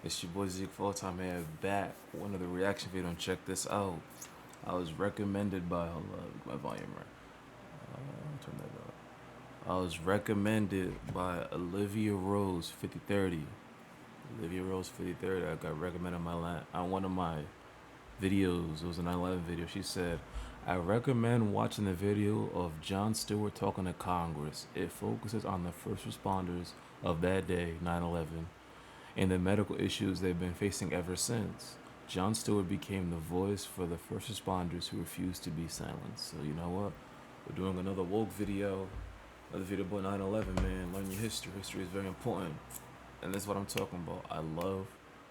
It's your boy Zeke Fulltime here back. One of the reaction video. And check this out. I was recommended by hold up, my volume right. Turn that up. I was recommended by Olivia Rose 5030. Olivia Rose 5030. I got recommended on one of my videos. It was a 9/11 video. She said, "I recommend watching the video of Jon Stewart talking to Congress. It focuses on the first responders of that day, 9/11, and the medical issues they've been facing ever since. Jon Stewart became the voice for the first responders who refused to be silenced." So you know what? We're doing another woke video, another video about 9/11, man. Learn your history. History is very important. And that's what I'm talking about. I love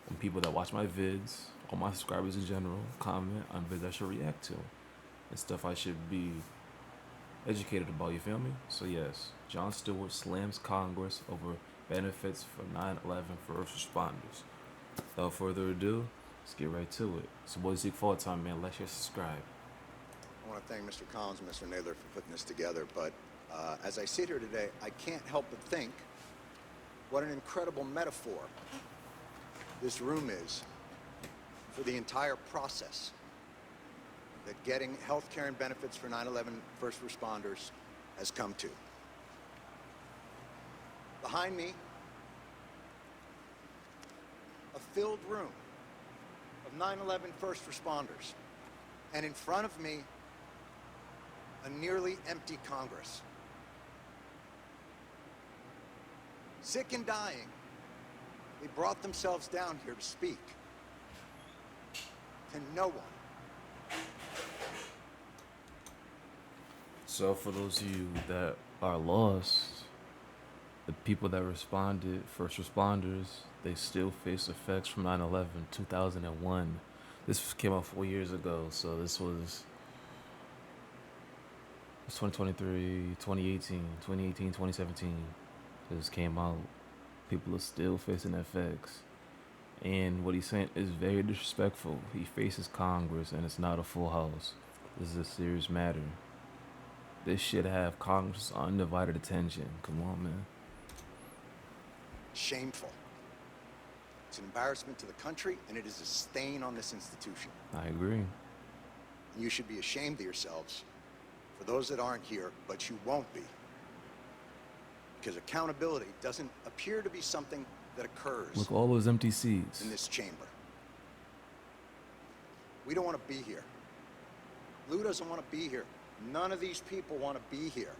when people that watch my vids, or my subscribers in general, comment on vids I should react to. And stuff I should be educated about, you feel me? So yes, Jon Stewart slams Congress over benefits for 9/11 first responders. Without further ado, let's get right to it. So boy Zeke Fall time, man. Like, share, subscribe. I want to thank Mr. Collins and Mr. Naylor for putting this together, but as I sit here today, I can't help but think what an incredible metaphor this room is for the entire process that getting health care and benefits for 9/11 first responders has come to. Behind me, a filled room of 9/11 first responders, and in front of me, a nearly empty Congress. Sick and dying, they brought themselves down here to speak to no one. So for those of you that are lost, the people that responded, first responders, they still face effects from 9/11, 2001. This came out 4 years ago, so this was 2023, 2018, 2018, 2017. This came out. People are still facing effects. And what he's saying is very disrespectful. He faces Congress and it's not a full house. This is a serious matter. This should have Congress' undivided attention. Come on, man. Shameful. It's an embarrassment to the country, and it is a stain on this institution. I agree. And you should be ashamed of yourselves for those that aren't here, but you won't be. Because accountability doesn't appear to be something that occurs Look, all those empty seats. in this chamber. We don't want to be here. Lou doesn't want to be here. None of these people want to be here.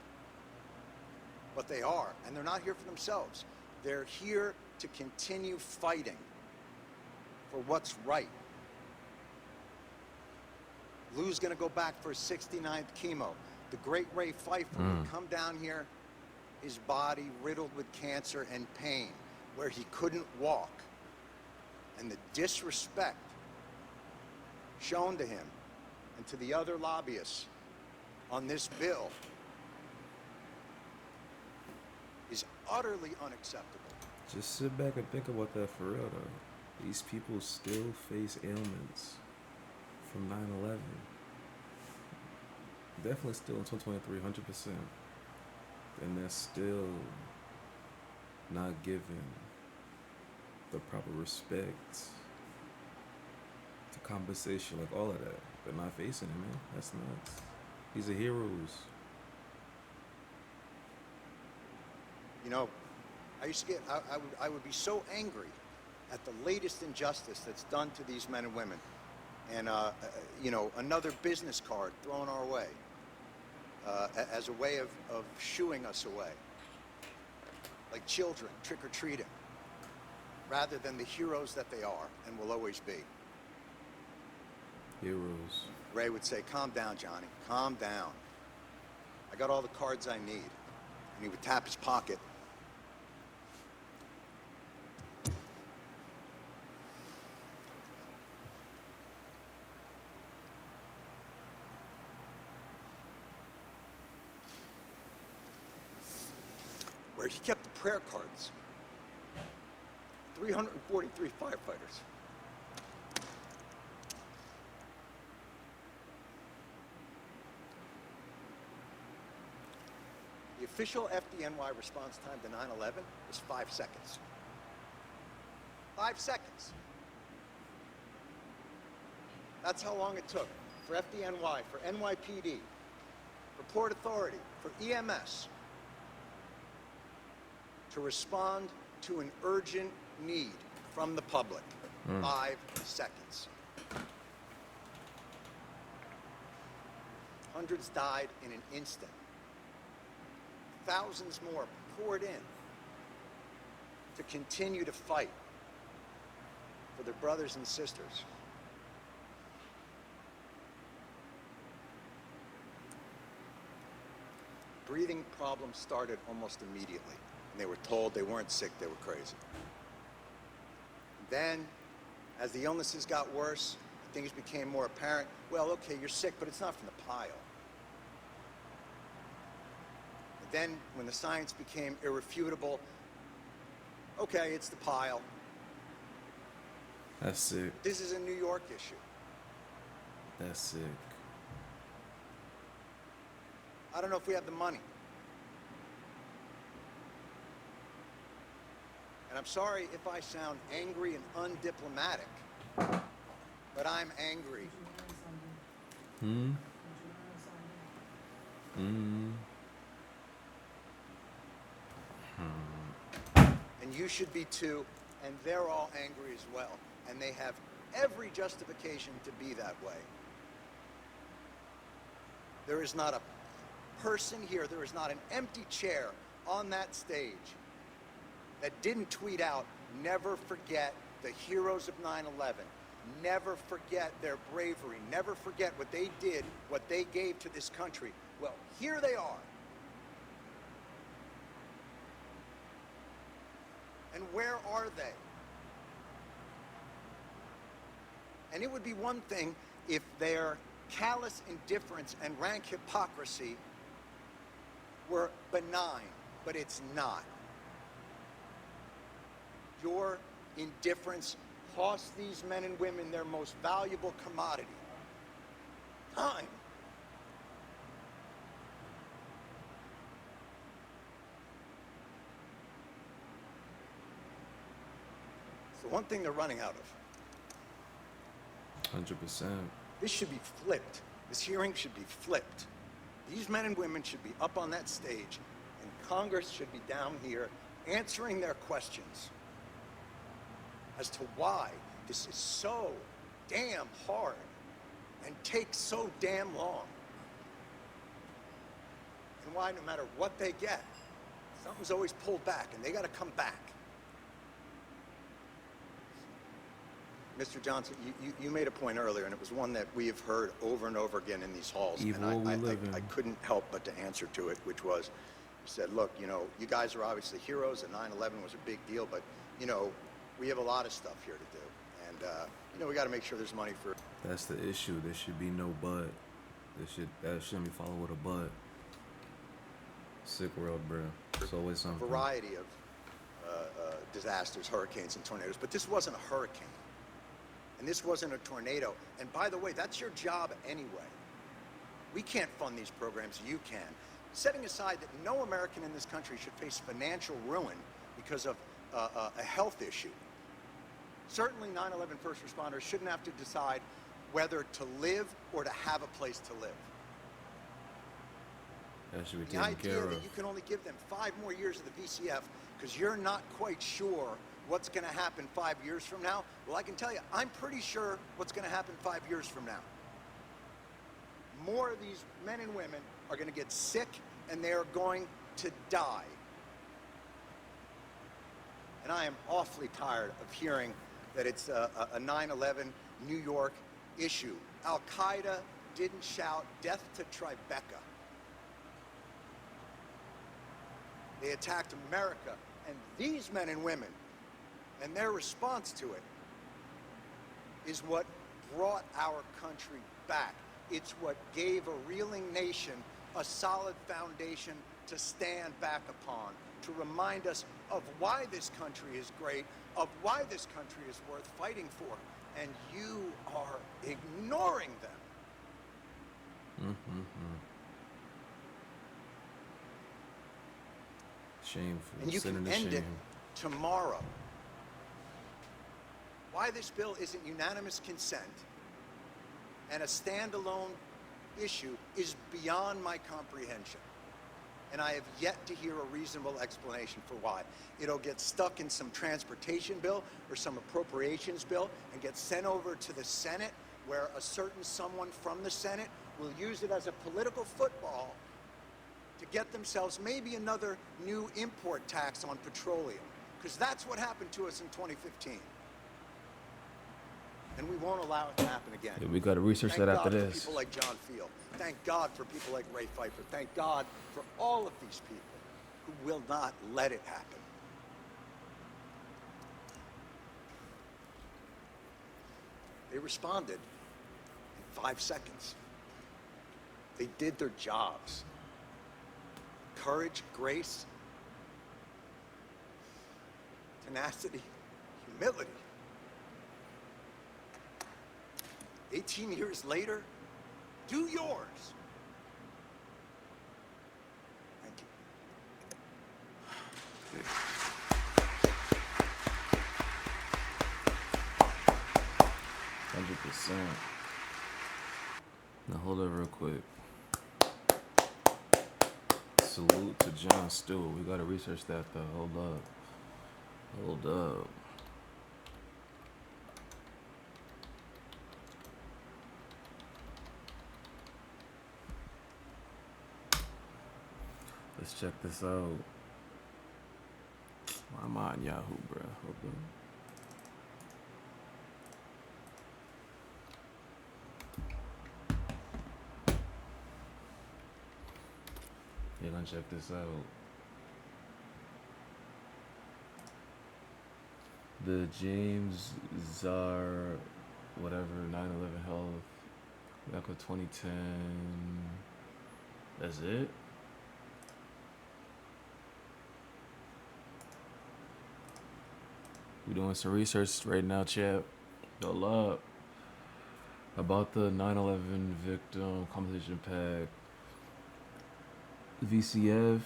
But they are, and they're not here for themselves. They're here to continue fighting for what's right. Lou's going to go back for his 69th chemo. The great Ray Pfeiffer would come down here, his body riddled with cancer and pain, where he couldn't walk. And the disrespect shown to him and to the other lobbyists on this bill is utterly unacceptable. Just sit back and think about that for real, though. These people still face ailments from 9/11. Definitely still in 2023, 100%. And they're still not given the proper respect, the compensation, like all of that. They're not facing it, man. That's nuts. These are heroes. You know, I would be so angry at the latest injustice that's done to these men and women. And, you know, another business card thrown our way as a way of shooing us away. Like children trick-or-treating, rather than the heroes that they are and will always be. Heroes. Ray would say, "Calm down, Johnny, calm down. I got all the cards I need." And he would tap his pocket. Where he kept the prayer cards. 343 firefighters. The official FDNY response time to 9/11 was 5 seconds. 5 seconds. That's how long it took for FDNY, for NYPD, for Port Authority, for EMS to respond to an urgent need from the public. 5 seconds. Hundreds died in an instant. Thousands more poured in to continue to fight for their brothers and sisters. Breathing problems started almost immediately, and they were told they weren't sick, they were crazy. Then, as the illnesses got worse, things became more apparent. Well, okay, you're sick, but it's not from the pile. And then, when the science became irrefutable, okay, it's the pile. That's sick. This is a New York issue. That's sick. I don't know if we have the money. And I'm sorry if I sound angry and undiplomatic, but I'm angry. And you should be too, and they're all angry as well. And they have every justification to be that way. There is not a person here, there is not an empty chair on that stage that didn't tweet out, never forget the heroes of 9/11. Never forget their bravery. Never forget what they did, what they gave to this country. Well, here they are. And where are they? And it would be one thing if their callous indifference and rank hypocrisy were benign, but it's not. Your indifference cost these men and women their most valuable commodity, time. It's the one thing they're running out of. 100%. This should be flipped. This hearing should be flipped. These men and women should be up on that stage, and Congress should be down here answering their questions as to why this is so damn hard and takes so damn long. And why, no matter what they get, something's always pulled back, and they got to come back. Mr. Johnson, you made a point earlier, and it was one that we have heard over and over again in these halls, Evil and we live in. I couldn't help but to answer to it, which was, you said, look, you know, you guys are obviously heroes, and 9/11 was a big deal, but, you know, we have a lot of stuff here to do, and, you know, we got to make sure there's money for... That's the issue. There should be no but. That shouldn't be followed with a but. Sick world, bro. It's always something. Variety of disasters, hurricanes, and tornadoes, but this wasn't a hurricane. And this wasn't a tornado. And by the way, that's your job anyway. We can't fund these programs, you can. Setting aside that no American in this country should face financial ruin because of a health issue. Certainly 9/11 first responders shouldn't have to decide whether to live or to have a place to live. That should be The taken idea care of. that you can only give them 5 more years of the VCF because you're not quite sure what's going to happen 5 years from now. Well, I can tell you, I'm pretty sure what's going to happen 5 years from now. More of these men and women are going to get sick, and they are going to die. And I am awfully tired of hearing that it's a 9/11 New York issue. Al-Qaeda didn't shout death to Tribeca. They attacked America, and these men and women and their response to it is what brought our country back. It's what gave a reeling nation a solid foundation to stand back upon, to remind us of why this country is great, of why this country is worth fighting for. And you are ignoring them. Shameful. And you Sin can and end it shame. tomorrow. Why this bill isn't unanimous consent and a standalone issue is beyond my comprehension. And I have yet to hear a reasonable explanation for why. It'll get stuck in some transportation bill or some appropriations bill and get sent over to the Senate, where a certain someone from the Senate will use it as a political football to get themselves maybe another new import tax on petroleum. Because that's what happened to us in 2015. And we won't allow it to happen again. Yeah, we got to research that after Thank God this. for people like John Field. Thank God for people like Ray Pfeiffer. Thank God for all of these people who will not let it happen. They responded in 5 seconds. They did their jobs. Courage, grace, tenacity, humility. 18 years later, do yours. Thank you. 100%. Now hold up real quick. Salute to Jon Stewart. We gotta research that though. Hold up. Let's check this out. Why am I on Yahoo, bro? Hold up. Yeah, gonna check this out. The James Czar, whatever, 9/11 health, back in 2010. That's it? We doing some research right now, chat. Hold up. About the 9/11 victim compensation pack. VCF,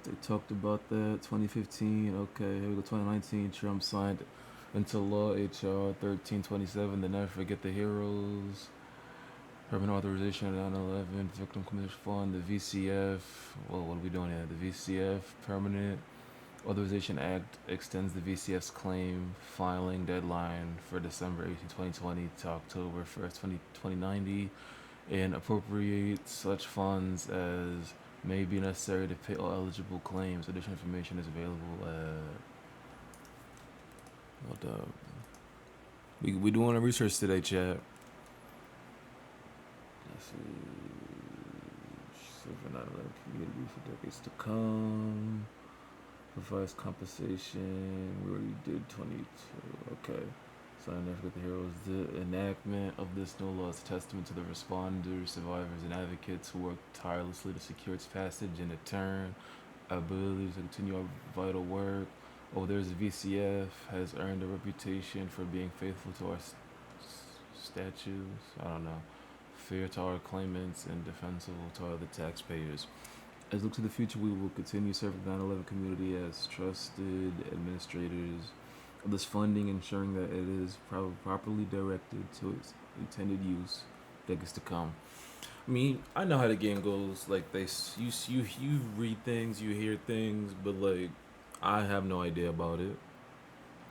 they talked about that. 2015, okay, here we go. 2019, Trump signed into law HR 1327, the Never Forget the Heroes. Permanent authorization of 9/11 Victim Compensation Fund, the VCF. Well, what are we doing here? The VCF Permanent Authorization Act extends the VCF's claim filing deadline for December 18, 2020 to October 1st, 2090, and appropriates such funds as may be necessary to pay all eligible claims. Additional information is available at... Hold up. We doing a research today, chat. Let's see. Silver 9/11 community for decades to come. Provides compensation. We already did 22. Okay. So I never forget the heroes. The enactment of this new law is a testament to the responders, survivors, and advocates who worked tirelessly to secure its passage and in turn our ability to continue our vital work. Oh, there's a VCF has earned a reputation for being faithful to our statutes. I don't know. Fair to our claimants and defensible to other taxpayers. As we look to the future, we will continue serving the 9/11 community as trusted administrators of this funding, ensuring that it is properly directed to its intended use decades to come. I mean, I know how the game goes. Like you read things, you hear things, but like I have no idea about it.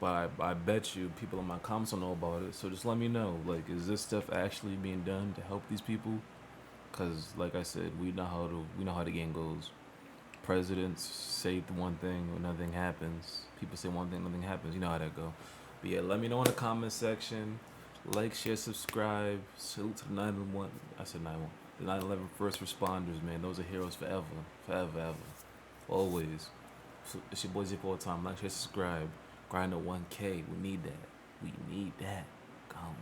But I bet you people in my comments don't know about it. So just let me know. Like, is this stuff actually being done to help these people? Cause like I said, we know how the game goes. Presidents say the one thing, when nothing happens. People say one thing, nothing happens. You know how that go. But yeah, let me know in the comment section. Like, share, subscribe. Salute to the 911. I said 911. The 9/11 first responders, man. Those are heroes forever, ever, always. So it's your boy Zip all the time. Like, share, subscribe. Grind to 1K. We need that. Come.